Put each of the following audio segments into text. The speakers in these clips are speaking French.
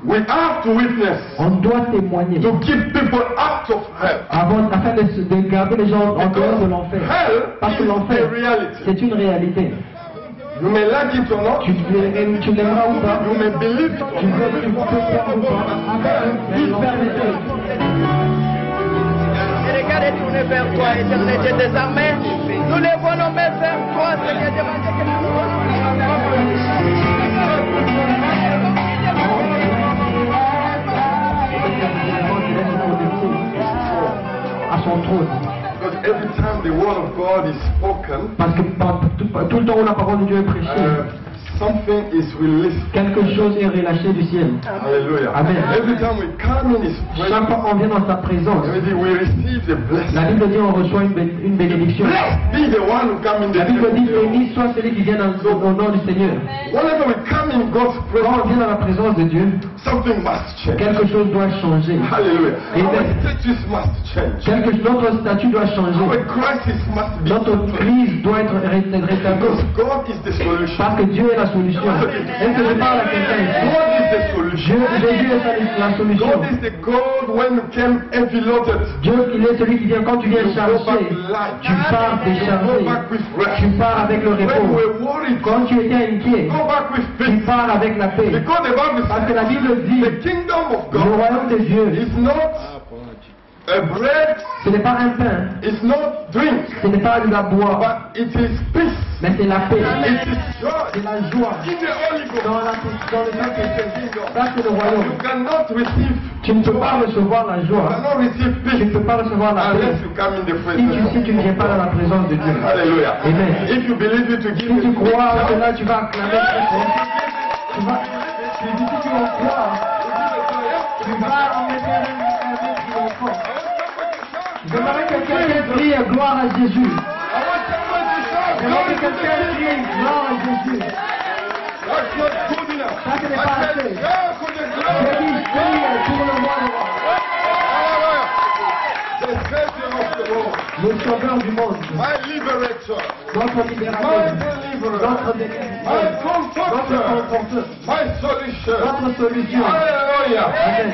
We have to witness. On doit témoigner. To keep people out of hell. Afin de garder les gens en dehors de l'enfer. Parce que l'enfer, c'est une réalité. You may like it or not. Tu l'aimeras ou pas. You may believe it or not. Tu peux croire ou pas. Et regardez tourner vers toi, éternel Dieu des armées. Nous les voulons vers toi, Seigneur Dieu. À son trône. Because every time the word of God is spoken, parce que tout le temps où la parole de Dieu est prêchée, something is released. Quelque chose est relâché du ciel. Hallelujah. Amen. Every time we come in His presence, chaque fois qu'on vient dans sa présence, we receive the blessing. La Bible dit on reçoit une bénédiction. Be the one who come in the La Bible dit béni soit celui qui vient au nom du Seigneur. Whenever we come in God's presence, quand on vient dans la présence de Dieu, something must change. Quelque chose doit changer. Hallelujah. Our status must change. Notre statut doit changer. Our crisis must be notre crise doit être rétablie. Because God is the solution. Parce que Dieu est la solution. Est-ce que je parle à quelqu'un? God is the solution. Jésus est la solution. God is the God when you came heavy loaded. Dieu, il est celui qui vient quand tu viens charger. Tu pars déchargé. Tu pars avec le repos. Quand tu étais inquiet, tu pars avec la paix. Parce que la Bible dit, le royaume de Dieu is not a bread, ce n'est pas un pain, it's not drink, ce n'est pas de la boire, but it is peace. Mais c'est la paix, it is joy, c'est la joie in the Holy Ghost. dans le Saint-Esprit. Ça c'est le royaume. You cannot receive, tu ne peux pas recevoir la joie, tu ne peux pas recevoir la paix si tu ne viens pas dans la présence de Dieu. Hallelujah. Amen. If you believe it, to give si tu crois en cela, tu vas acclamer tu vas, si tu en crois, tu vas en mettre un triomphant. J'aimerais que quelqu'un crie gloire à Jésus. J'aimerais que quelqu'un crie gloire à Jésus. Ça, ce n'est pas assez. Je dis crie pour le roi. Le sauveur du monde. Notre libérateur. Notre conforteur. Notre solution. Alléluia. Amen.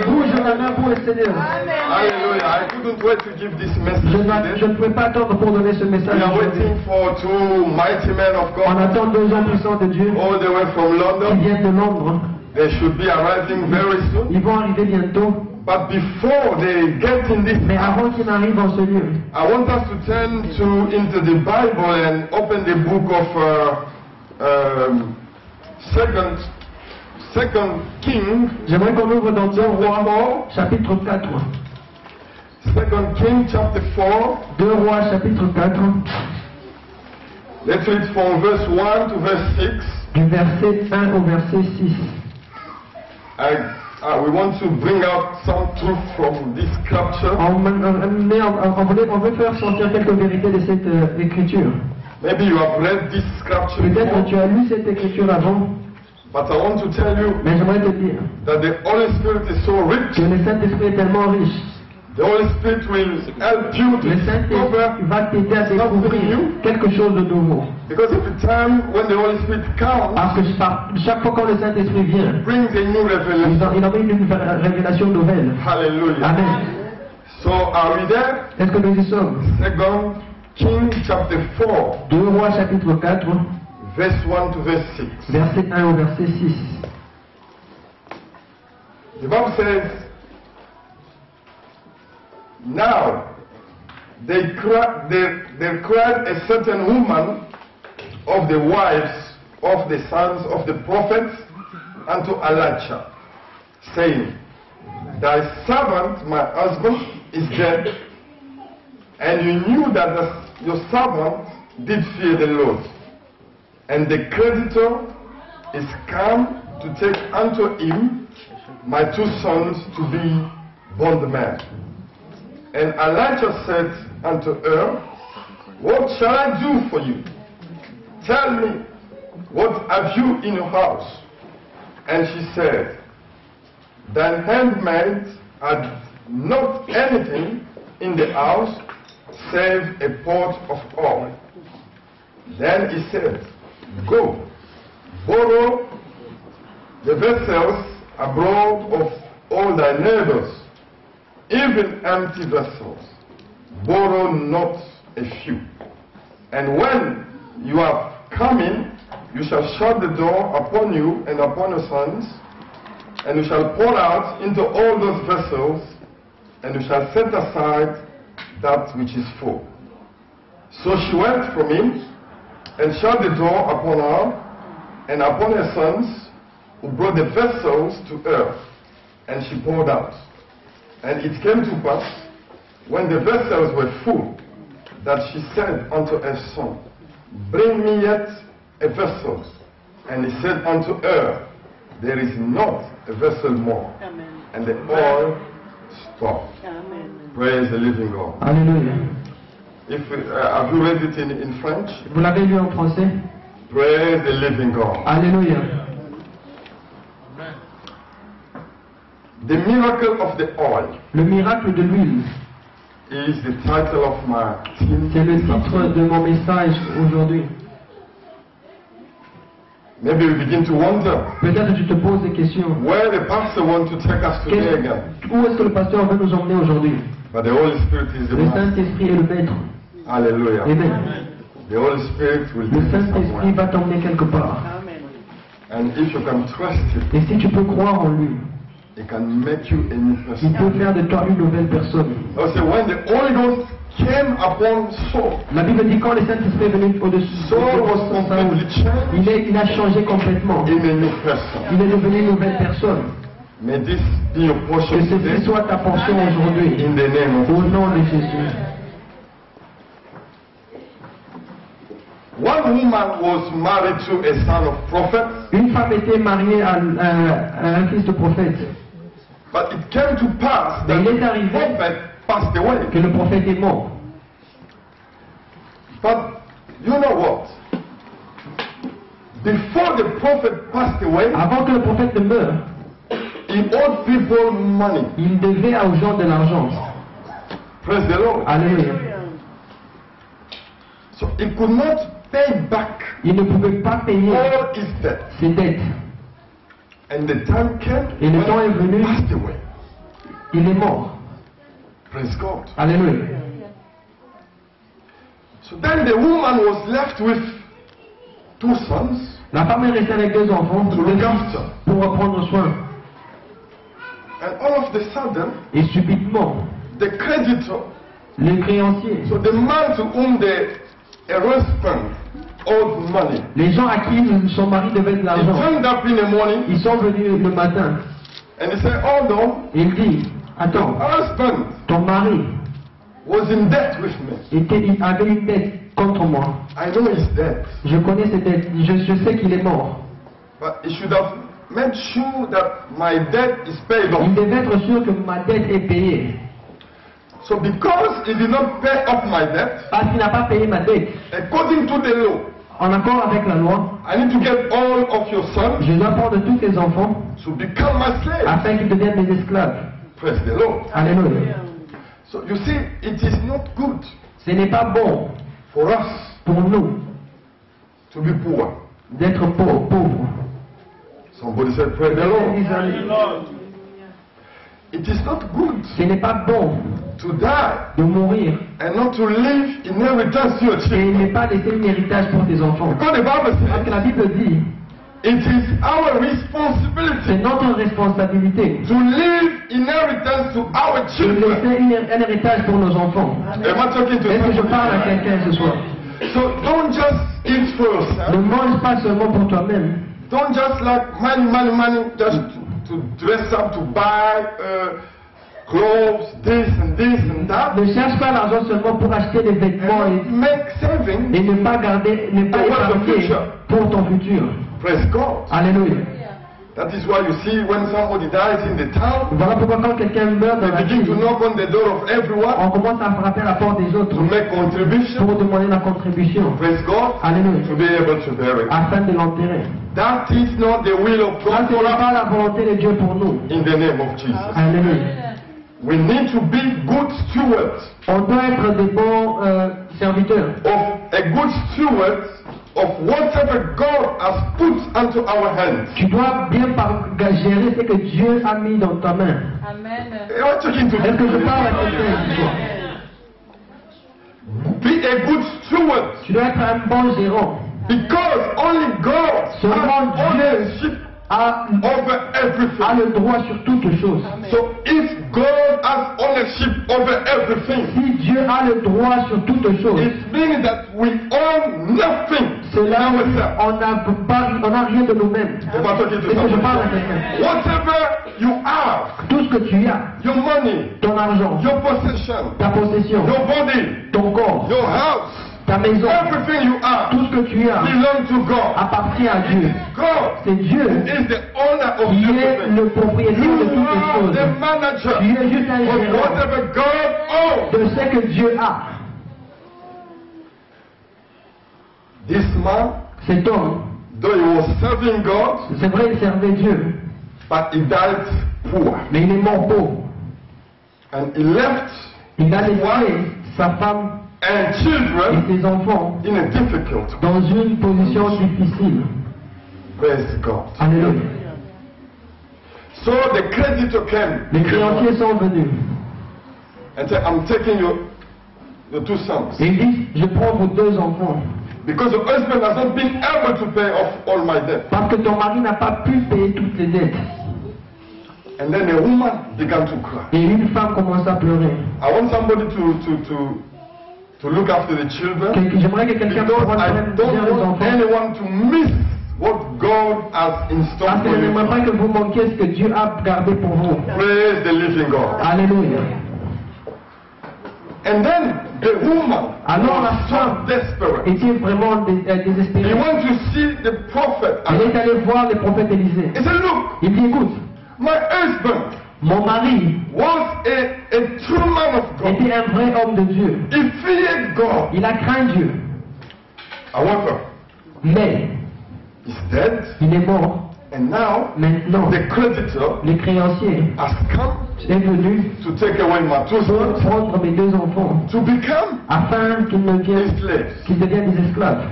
Bouge la main pour le Seigneur. Alléluia. I couldn't wait to give this message. Je ne pouvais pas attendre pour donner ce message. We are waiting for two mighty men of God. On attend 2 hommes puissants de Dieu. All the way from London. Qui viennent de Londres. They should be arriving very soon. Ils vont arriver bientôt. But before they get in this, mais avant qu'ils n'arrivent en ce lieu, I want us to turn into the Bible and open the book of Second King. J'aimerais qu'on ouvre dans 2 Rois, chapitre 4. Second King, chapter 4. 2 Rois, chapitre 4. Let's read from verse 1 to verse 6. Du verset 1 au verset 6. We want to bring out some truth from this scripture. On veut faire sortir quelques vérités de cette écriture. Maybe you have read this scripture Peut-être before. que tu as lu cette écriture avant. But I want to tell you mais j'aimerais te dire that the Holy Spirit is so rich. Que le Saint-Esprit est tellement riche. The Holy Spirit will help you to le Saint-Esprit va t'aider à découvrir quelque chose de nouveau. Because every time when the Holy Spirit comes, parce que chaque fois quand le Saint-Esprit vient, brings a new revelation. Il amène une révélation nouvelle. Hallelujah. Amen. So are we there? Est-ce que nous y sommes? Second King chapter 4. 2 Rois chapitre 4. Verse 1 to verse 6. Verset 1 au verset 6. The Bible says, now they cried a certain woman of the wives of the sons of the prophets unto Elisha, saying, thy servant, my husband, is dead, and you knew that your servant did fear the Lord. And the creditor is come to take unto him my 2 sons to be bondmen. And Elijah said unto her, what shall I do for you? Tell me, what have you in your house? And she said, thine handmaid had not anything in the house save a pot of oil. Then he said, go, borrow the vessels abroad of all thy neighbors, even empty vessels. Borrow not a few. And when you are coming, you shall shut the door upon you and upon your sons, and you shall pour out into all those vessels, and you shall set aside that which is full. So she went from him, and shut the door upon her, and upon her sons, who brought the vessels to her, and she poured out. And it came to pass, when the vessels were full, that she said unto her son, bring me yet a vessel. And he said unto her, there is not a vessel more. Amen. And the oil stopped. Amen. Praise the living God. Alléluia. If have you read it in French? Vous l'avez lu en français? Praise the living God. Alléluia. The miracle of the oil Le miracle de l'huile, is the title of my team. c'est le titre de mon message aujourd'hui. Maybe you begin to wonder Peut-être tu te poses des questions. where the pastor wants to take us today again. Où est-ce que le pasteur veut nous emmener aujourd'hui? But the Holy Spirit is the Le master. Saint-Esprit est le maître. Hallelujah. Amen. The Holy Spirit will Le take us Saint-Esprit somewhere. va t'emmener quelque part. Amen. And if you can trust Him, Et si tu peux croire en lui, He can make you a new il person. peut faire de toi une nouvelle personne. Also, when the Holy Ghost came upon Saul, La Bible dit quand le Saint-Esprit est venu au-dessus de Saul was Saül, completely changed il a changé complètement. in a new person. Il est devenu une nouvelle personne. May this be your portion Que ceci today soit ta portion aujourd'hui. in the name of Au nom de Jésus. One woman was married to a son of prophet, Une femme était mariée à un fils de prophète. but it came to pass that Mais il est the arrivé prophet passed away. que le prophète est mort. But you know what? Before the prophet passed away, Avant que le prophète ne meure, he owed people money. il devait aux gens de l'argent. Praise the Lord. Alléluia. So he could not pay back Il ne pouvait pas payer all his debt. ses dettes. And the time came Et le temps est when venu. he passed away. Il est mort. Praise God. Alléluia. So then the woman was left with two sons La femme est restée avec deux enfants to look after. pour reprendre soin. And all of a sudden, Et subitement, the creditor, les créanciers, so the man to whom the husband owed money, les gens à qui son mari devait de he l'argent, turned up in the morning ils sont venus le matin. and he said, "Oh no, Et il dit, attends, husband ton mari was in debt with me. il avait une dette contre moi. I know his debt, Je connais cette dette. Je sais qu'il est mort. but he should have made sure that my debt is paid Il off." devait être sûr que ma dette est payée. So because he did not pay up my debt, Parce qu'il n'a pas payé ma dette. according to the law, En accord avec la loi, I need to get all of your sons je dois prendre tous tes enfants to become my slaves. afin qu'ils deviennent mes esclaves. Praise the Lord. Alléluia. So you see, it is not good Ce n'est pas bon for us pour nous to be poor. d'être pauvres. Somebody said, praise the Lord. It is not good Ce n'est pas bon to die de mourir and not to leave inheritance to your et children. ne pas laisser un héritage pour tes enfants. Because the Bible Parce que says la Bible dit, it is our c'est responsibility notre responsabilité to leave inheritance to our de children. laisser un héritage pour nos enfants. Am I talking to Est-ce que je parle à somebody? quelqu'un ce soir? So don't just eat for Ne yourself. mange pas seulement pour toi-même. Don't just like money, just to dress up, to buy clothes, this and that. Ne cherche pas l'argent seulement pour acheter des vêtements And make saving. et ne pas garder, ne pas For the épargner future. pour ton futur. Praise God. Alléluia. That is why you see when somebody dies in the town, Voilà pourquoi quand quelqu'un meurt dans they la begin to ville, knock on the door of everyone on commence à frapper à la porte des autres to make contribution. pour demander la contribution. Praise God. Alléluia. To be able to bury. Afin de l'enterrer. That is not the will of Ça, God ce for n'est us pas la volonté de Dieu pour nous. in the name of Jesus. Alléluia. We need to be good stewards On doit être des bons serviteurs. a good steward of whatever God has put into our hands. Tu dois bien gérer ce que Dieu a mis dans ta main. Amen. You are talking to Est-ce que je me. parle à quelqu'un ce soir? Be a good steward, Tu dois être un bon gérant. because only God Seulement has Dieu ownership a over everything. le droit sur toutes choses. So if God has ownership over everything, Si Dieu a le droit sur toutes choses, it means that we own nothing in cela veut dire ourselves. on n'a rien de nous-mêmes. If I'm talking to Est-ce que je parle à somebody, quelqu'un? whatever you have, Tout ce que tu as, your money, ton argent, your possession, ta possession, your body, ton corps, your house, ta maison, everything you are tout ce que tu as belong to God. appartient à Dieu. God C'est Dieu is the owner of qui est everything. le propriétaire de You toutes les are choses. the manager Tu es juste un of gérant whatever God owns. de ce que Dieu a. This man, Cet homme, though he was serving God, c'est vrai, il servait Dieu, but he died poor. mais il est mort pauvre. And he left Il a laissé sa femme and et children ses enfants in a difficult way. dans une position difficile. Praise God. Alléluia. So the creditor came Les créanciers sont venus and said, I'm taking the two sons. et ils disent, je prends vos deux enfants Because the husband has not been able to pay off all my debt. parce que ton mari n'a pas pu payer toutes les dettes. And then the woman began to cry. Et une femme commence à pleurer. I want somebody to look after the children, J'aimerais que quelqu'un because prenne I bien don't les want enfants. anyone to miss what God has in store Parce que for je you. n'aimerais pas que vous manquiez ce que Dieu a gardé pour vous. Praise the living God. Alléluia. And then the woman Alors la was femme so desperate. était vraiment He désespérée. went to see the prophet. Elle est allée voir le prophète Élisée. He said, look, Il dit, écoute, my husband mon mari was a true man of God. était un vrai homme de Dieu. He feared God. Il a craint Dieu. However, Mais he's dead. il est mort. And now Maintenant, the creditor les créanciers has come est venu to take away my two pour sons prendre mes deux enfants to become afin qu'ils his slaves. deviennent des esclaves.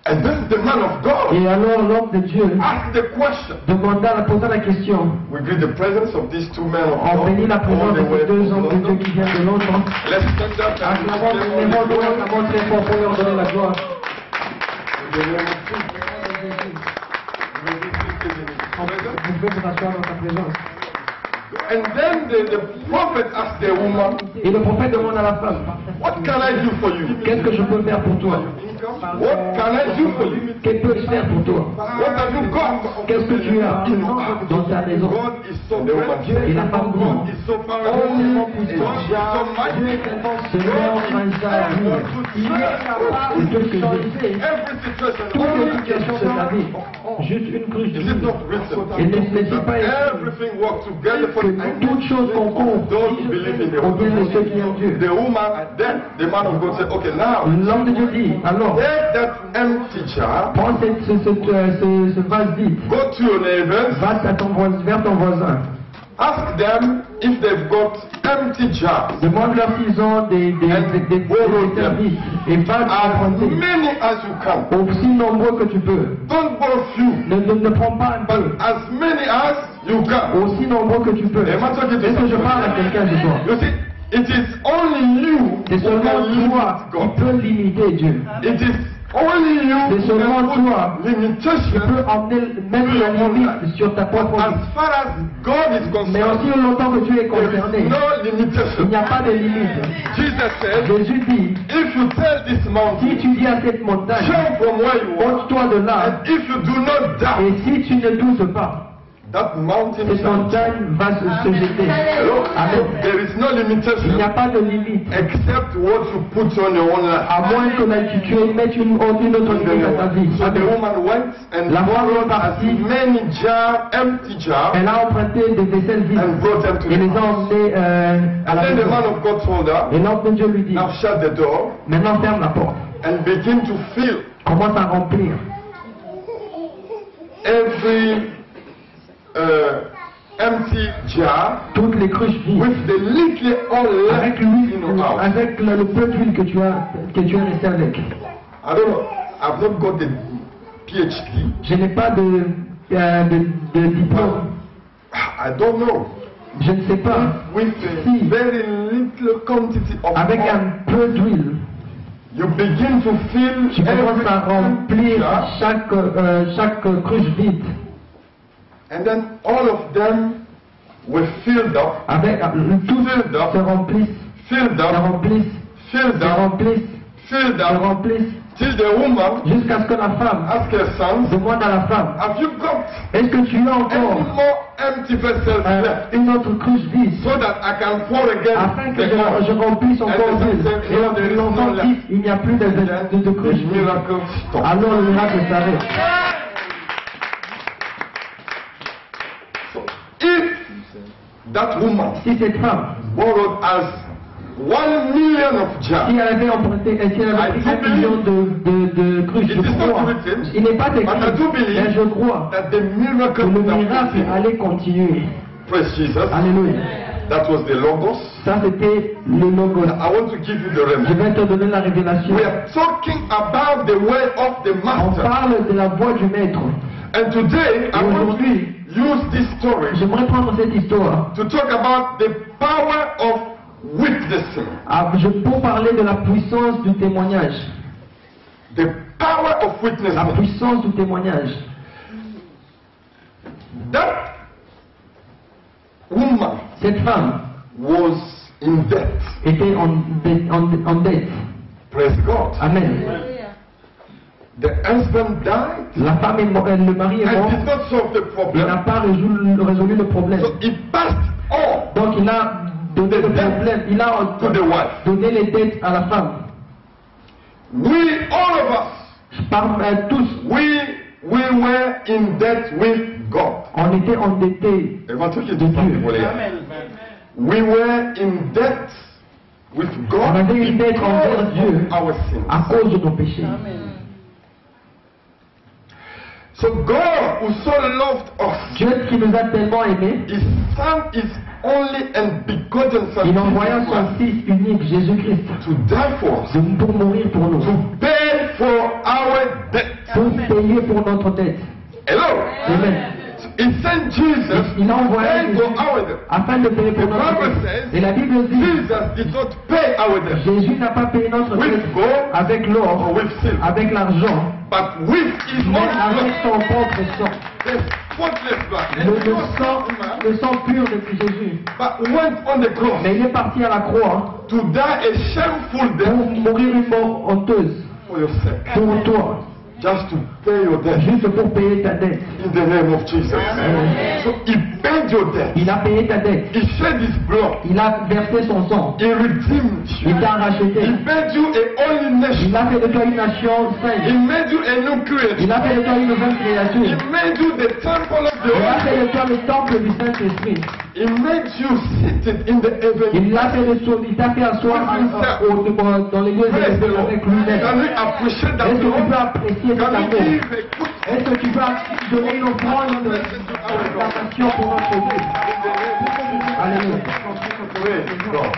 And then the man of God Et alors l'homme de Dieu asked the question. posa la question. We greet the presence of these two men of On God bénit la all présence the de way ces deux from hommes de Dieu London. qui viennent de Londres. Let's stand up and Acclamons, give them levons all the nous glory. acclamons très fort pour leur donner la gloire. In the name of Jesus. May we be seated in His presence. Vous pouvez vous asseoir dans sa présence. And then the prophet asked the woman, Et le prophète demande à la femme, what can I do for you? qu'est-ce que je peux faire pour toi? What can I do for you? Qu'est-ce que je peux faire pour toi? What have you got? Qu'est-ce que tu as In your house. dans ta maison? God is so great. Et la femme dit, God is so powerful. oh, tellement God is puissant. so Dieu est mighty. tellement seigneur, Maïsa, il est capable de changer Every situation, toutes only les situations de ta vie. Juste une cruche Is it d'huile. not written Et ne dit pas that everything works together for que the toutes choses concourent Those who believe in the au bien de ceux qui aiment Dieu. The woman, then the man of God said, okay, now L'homme de Dieu dit, alors, take that empty jar, prends ce vase vide, go to your neighbors, va vers ton voisin, ask them if they've got empty jars. demande-leur s'ils ont des services et va As emprunter many as you can. aussi nombreux que tu peux. Don't borrow few, Ne prends pas un peu, but as many as you can. aussi nombreux que tu peux. Am I talking to Est-ce que je parle à somebody? quelqu'un ce soir? You see, it is only you C'est who seulement can limit toi qui God. peux limiter Dieu. It is only you C'est who seulement can toi put limitation. Tu peux mettre la limite sur ta propre As vie. far as God is Mais concerned, aussi longtemps que tu es there concerné, is no il limitation. n'y a pas de limite. Jesus said, Jésus dit, if you tell this si mountain, tu dis à cette montagne, jump from where you are, ôte-toi de là, and if you do not doubt, et si tu ne doutes pas, that mountain cette shall montagne va se jeter. Hello? Amen. There is no Il n'y limitation a pas de limite, except what you put on your own life. à moins que tu mettes une autre limite à ta vie. So the Amen. woman went and La femme borrowed est as partie. many empty jars, Elle a emprunté des vaisselles vides and brought them to et the les a house. emmenées à And la then the man maison. of God told her, Et l'ange de Dieu lui dit, now shut the door maintenant ferme la porte, and begin to fill commence à remplir every empty jar toutes les cruches vides, with the little oil avec left in l'huile, your house. avec le peu d'huile que tu es resté avec. I don't know. I've not got a PhD. Je n'ai pas de diplôme. I don't know. Je ne sais pas. With a Si. very little quantity of Avec oil, un peu d'huile, you begin to fill tu commences à remplir jar, chaque cruche vide. and then all of them were filled up, Avec tous se remplissent, filled se up, remplissent, filled se up, remplissent, filled se up, remplissent, till the woman jusqu'à ce que la femme asked her sons, demande à la femme, have you got est-ce que tu as any encore more empty vessels left, une autre cruche vide, so that I can pour again afin que the oil? je remplisse encore And the d'huile. son said, Et l'enfant dit, il n'y a plus de The cruche vide. miracle stopped. Alors le miracle s'arrête. So if that woman Si cette femme, borrowed us 1 million of jars, si elle avait emprunté, si elle avait pris 1 million de cruches, It is je not crois, written, il n'est pas écrit, but I do believe mais je crois that the que miracle le would have miracle continued. allait continuer. Praise Jesus. Alléluia. That was the Logos. Ça c'était le logos. I want to give you the Je remedy. vais te donner la révélation. We are talking about the way of the On master. parle de la voix du maître. And today, I want to use this story J'aimerais prendre cette histoire to talk about the power of witnessing. pour parler de la puissance du témoignage. The power of La witnessing. puissance du témoignage. That woman Cette femme was in debt. était en dette. Praise God. Amen. The husband died La femme est morte, le mari est and mort. did not solve the Il n'a problem. pas résolu le problème. So he passed on Donc il a donné le problème. Il a to the wife. donné les dettes à la femme. We, all of us, Par tous, we were in debt with God. on était endettés. Am I talking to some people here? We were in debt with God On avait une dette envers Dieu because of our sins. à cause de nos péchés. So God, who so loved us, Dieu qui nous a tellement aimés, His Son, His only and begotten Son, il envoya Jesus son Christ, Fils unique, Jésus-Christ, to die for us, pour mourir pour nous, to pay for our debt. pour payer pour notre dette. Hello? Amen. He sent Jesus Il a to envoyé pay Jésus for our debt. afin de payer pour The notre Bible dette. says Et la Bible dit, Jesus did not pay our debt Jésus n'a pas payé notre with dette gold avec or l'or, with silver, avec l'argent, but with His mais own avec blood. son propre sang. The spotless blood. Le sang pur de Jésus. But went on the cross Mais il est parti à la croix to die a shameful pour death mourir une mort honteuse for your sake, pour toi, just to pay your debt juste pour payer ta dette. in the name of Jesus. So He paid your debt. Il a payé ta dette. He shed His blood. Il a versé son sang. He redeemed you. Il t'a racheté. He made you a holy nation. Il a fait de toi une nation He sainte. made you a new creation. Il a fait de toi une nouvelle He créature. made you the temple of the Il a Holy fait de toi le temple du Saint-Esprit. He made you seated in the heaven. Il l'a fait de son, il t'a fait asseoir dans les lieux Praise the élevés Lord. avec lui-même. Can we appreciate that Est-ce que tu peux Lord? apprécier cet Can we amour? give a good Est-ce que tu peux donner une offrande d'acclamation pour notre Dieu? Alléluia. praise God?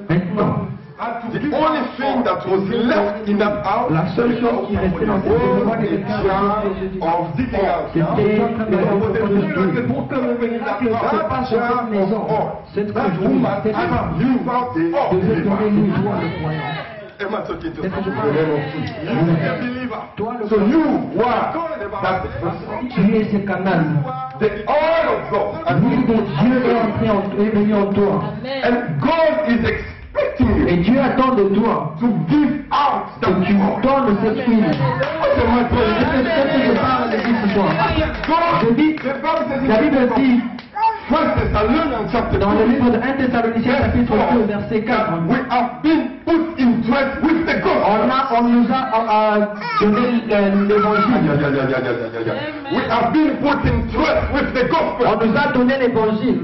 Maintenant, The only thing that was left in that house la seule chose qui restait dans cette maison, was a jar of digging out. c'était pour que le miracle se passe dans cette maison. Cette That cruche, woman cette femme you about the devait donner believer. lui joie le croyant. Am I talking to Est-ce que je someone? parle? You a believer. Toi le So croyant, you were that person. tu es ce canal. The oil of God. L'huile de Dieu est venue en toi. And God is expecting Et you Dieu attend de toi to give out que that tu oil. donnes cette huile. What am I saying? Qu'est-ce que je parle de Dieu ce soir? Je God, dis, the Bible says la Bible dit First Thessalonians chapter dans le 2, livre de 1 Thessaloniciens chapitre 2 verset 4, we have been put in trust with the gospel. on nous a donné l'évangile. We have been put in trust with the On gospel. nous a donné l'évangile.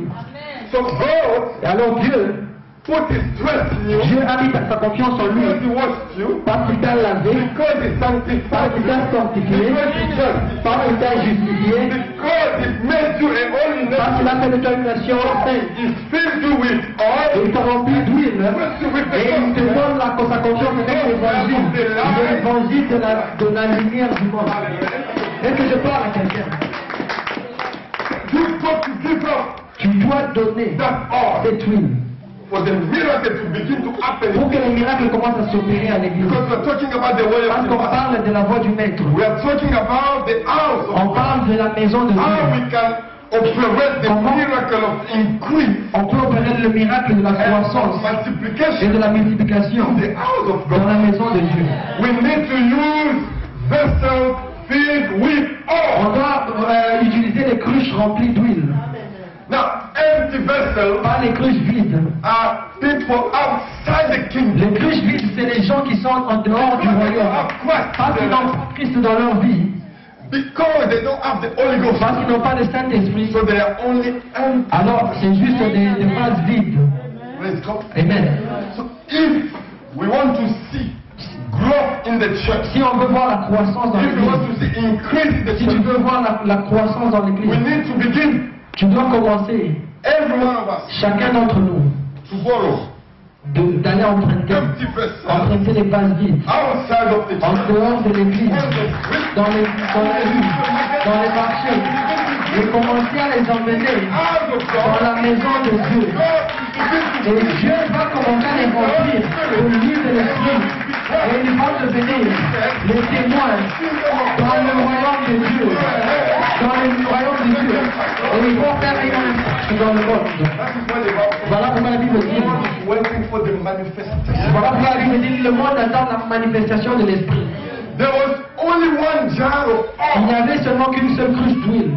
So God Et alors Dieu put his trust in you. Dieu a mis sa confiance en lui. Because he washed you. Parce qu'il t'a lavé. Because he Parce sanctified qu'il you. t'a sanctifié. Because he justified Parce qu'il t'a justifié. Because he made you a holy Parce qu'il nation. a fait de toi une nation sainte. He filled you with Et oil. il t'a rempli d'huile. Et il te donne sa confiance avec l'évangile. L'évangile de la lumière du monde. Est-ce que je parle à quelqu'un? You've got to give up Tu dois donner that oil cette huile for the miracle to begin to happen. pour que les miracles commencent à s'opérer à l'église. Because we're talking about the way Parce of the qu'on master. parle de la voix du maître. We are talking about the house of On God. parle de la maison de How Dieu. we can operate the Comment? miracle of increase On peut opérer le miracle de la and croissance et multiplication de la multiplication in the house of dans la God. maison de Dieu. We need to use vessels filled with On oil. doit utiliser les cruches remplies d'huile. Now, empty vessels Pas les cruches vides. are people outside the kingdom. Les cruches vides, c'est les gens qui sont en dehors du Because they don't royaume. have Christ Parce in qu'ils their n'ont life. pas Christ dans leur vie. Because they don't have the Holy Ghost. Parce qu'ils n'ont pas le Saint-Esprit. So they are only empty. Alors, c'est juste des vases vides. Praise God. Amen. So if we want to see growth in the church, Si on veut voir la croissance dans if we want l'église, to see increase in the si tu church, veux voir la croissance dans we l'église, need to begin, tu dois commencer, every one of us, chacun d'entre nous, to borrow d'aller emprunter empty vessels les vases vides, outside of the en church. dehors de l'église, dans les rues, dans les marchés, et commencer à les emmener Out of dans God, la maison de Dieu. Et Dieu va commencer à les remplir de l'huile de l'esprit. Et ils vont devenir les témoins dans le royaume de Dieu. Dans le royaume de Dieu. Et ils vont faire un impact dans le monde. that is what the Bible Voilà pourquoi la Bible dit. is waiting for the manifestation. Voilà pourquoi la Bible dit le monde attend la manifestation de l'esprit. There was only one jar of Il n'y oil, avait seulement qu'une seule cruche d'huile.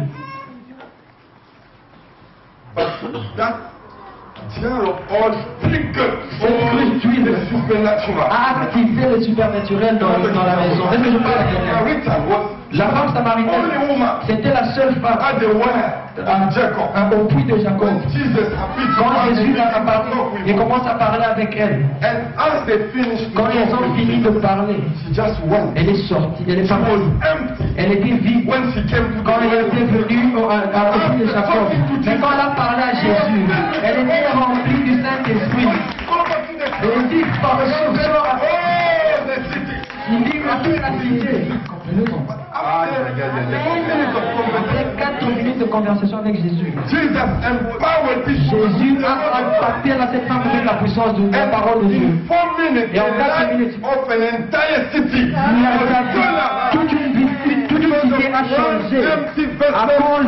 but that jar of oil sprinkled Cette cruche d'huile the supernatural. a activé le supernaturel dans la maison. Est-ce que je parle à quelqu'un? Samaritan was La femme samaritaine, only woman c'était la seule femme at the well of Jacob. au puits de Jacob. When Jesus appeared to Quand her, Jésus he va began to parler talk with et her. commence à parler avec elle, And as they finished quand ils ont talking, fini de parler, she just went. elle est sortie, elle est She was partie. empty. Elle était vide When she came to quand the elle était well, venue au puits de Jacob. Mais quand elle a parlé à Jésus, elle était remplie du Saint-Esprit. over to the Elle dit, par le sort à oh, the city. il dit à toute la cité. Après 4 minutes de conversation avec Jésus, Jesus empowered this Jésus a impacté cette femme avec la puissance de la parole de Dieu. in 4 minutes, Et en the 4 life minutes, of an entire city il a was changé. turned Toute une cité a changé empty à cause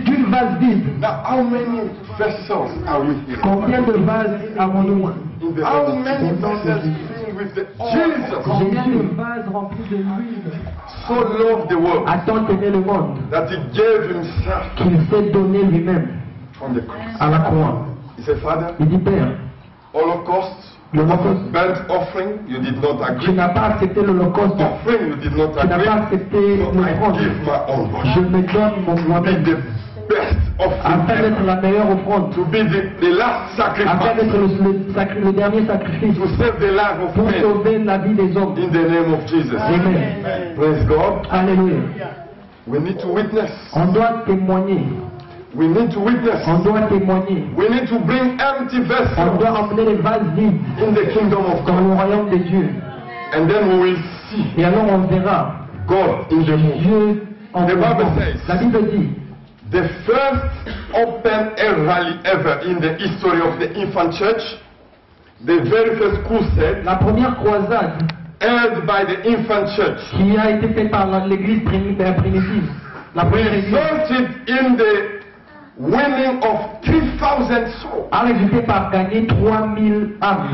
d'une vase vide. Now, how many vessels are we here? Combien de vases avons-nous? How many vessels filled with the Jesus? Combien de vases remplis de l'huile? So loved the world A tant aimé le monde that he gave himself qu'il s'est donné lui-même on the cross. à la croix. He said, Father, Il dit, Père, Holocaust, l'Holocauste, burnt offering, you did not tu agree. n'as pas accepté l'Holocauste, Offering, you did not tu n'as agree. pas accepté So I l'offrande. give my own body. Je me donne mon To be moi-même the best afin offering d'être ever. la meilleure offrande, To be the last afin sacrifice. d'être le dernier sacrifice To save the life of pour men sauver la vie des hommes. in the name of Jesus. Amen. Praise God. Alléluia. We need to witness. On doit témoigner. We need to witness. On doit témoigner. We need to bring empty On vessels doit emmener les vases vides in the kingdom of dans God. le royaume de Dieu. And then we will see Et alors on verra God in the move. Dieu en The Bible mouvement. says- La Bible dit, The first open air rally ever in the history of the infant church, the very first crusade la croisade held by the infant church, qui a été faite par l'église primitive, la première église, resulted in the winning of 3,000 souls. a résulté par gagner 3000 âmes.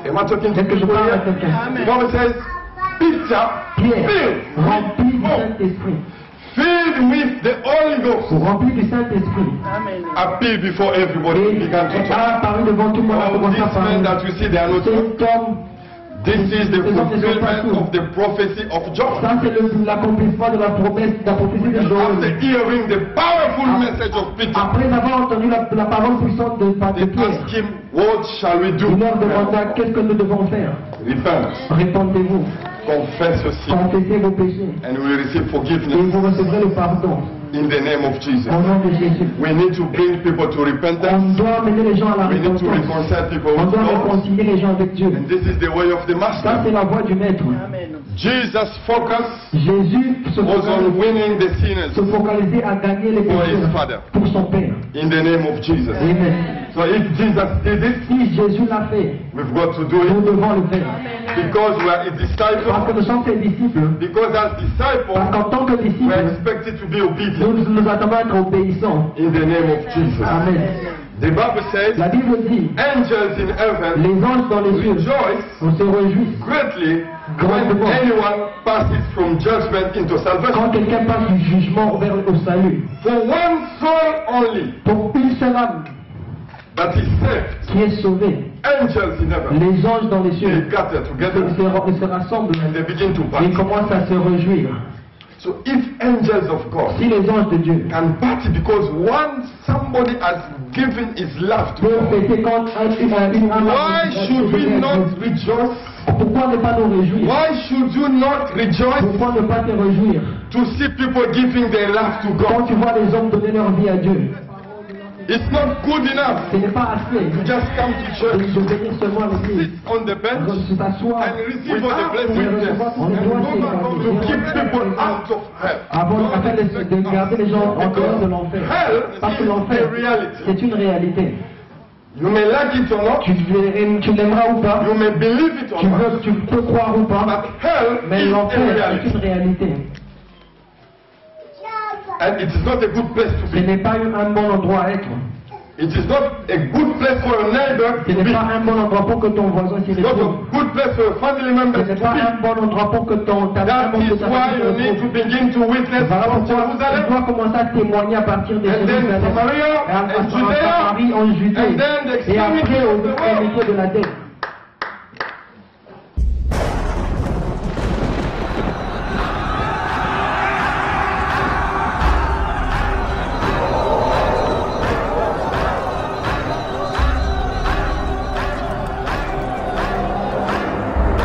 Am I talking to Est-ce que je people parle à here? quelqu'un? The Bible says, Peter, Pierre, filled rempli du with hope, Saint-Esprit, filled with the Holy Ghost, rempli du Saint-Esprit, appeared before everybody et began to a talk. apparu devant tout le monde, a All commencé à these men parler. that you see, they are not Cet homme This is the fulfillment of the prophecy of John. Ça, c'est l'accomplissement de la promesse, de la prophétie de Joël. After hearing the powerful message of Peter, Après avoir entendu la parole puissante de they Pierre, asked him, what shall we do? il leur demanda qu'est-ce que nous devons faire. Repent, Répondez-vous, confess your sin, confessez vos péchés and we will receive et forgiveness vous recevrez le pardon in the name of Jesus. au nom de Jésus. We need to bring people to On repentance. doit amener les gens à la We need to repentance. reconcile people On with doit God. réconcilier les gens avec Dieu. And this is the way of the Ça, master. c'est la voie du maître. Jesus' focus Jésus was on winning the sinners se focalisait à gagner les for his pécheurs Father. pour son Père. In the name of Jesus. Amen. So if Jesus did it, Si Jésus l'a fait, we've got to do nous it devons le faire. because we are a Parce disciple. que nous sommes ses disciples. Because as Parce disciples, qu'en tant que we are disciples, expected to be obedient. nous attendons à être obéissants. In the name of Jesus. Amen. The Bible says, La Bible dit, angels in heaven les anges dans les cieux, rejoice on se réjouit greatly when anyone passes from judgment into salvation. quand quelqu'un passe du jugement vers au salut. For one soul only Pour une seule âme that is saved, qui est sauvée, angels in heaven, les anges dans les they cieux gather together se rassemblent and they begin to et party. commencent à se réjouir. So if angels of God Si les anges de Dieu can party because somebody has given his life to peuvent God, fêter quand une âme why should we not rejoice? pourquoi ne pas nous réjouir? Why should you not rejoice Pourquoi ne pas te réjouir to see people giving their life to quand God? tu vois les hommes donner leur vie à Dieu? It's not good enough Ce n'est pas assez to just come to church, de venir seulement à l'église, sit on the bench, de s'asseoir and receive all the blessings and to keep people out of hell. afin de garder les gens en dehors de l'enfer. Parce que l'enfer, c'est une réalité. You may like it or not, Tu l'aimeras ou pas, you may believe it or not, tu peux croire ou pas, but hell mais is l'enfer, a c'est une reality. réalité. And it is not a good place to Ce be. n'est pas un bon endroit à être. It is not a good place for a neighbor Ce to n'est be. pas un bon endroit pour que ton voisin s'y It's not retrouve. a good place for a family Ce member n'est to pas un be. bon endroit pour que ta That membre is de ta why famille you se need to retrouve. begin to witness Voilà from pourquoi tu Jerusalem, dois commencer à témoigner à partir de and then Jérusalem, Samaria, à and Samarie, en Judea, Judée, and then the et après extremities au of the world. extrémité de la terre.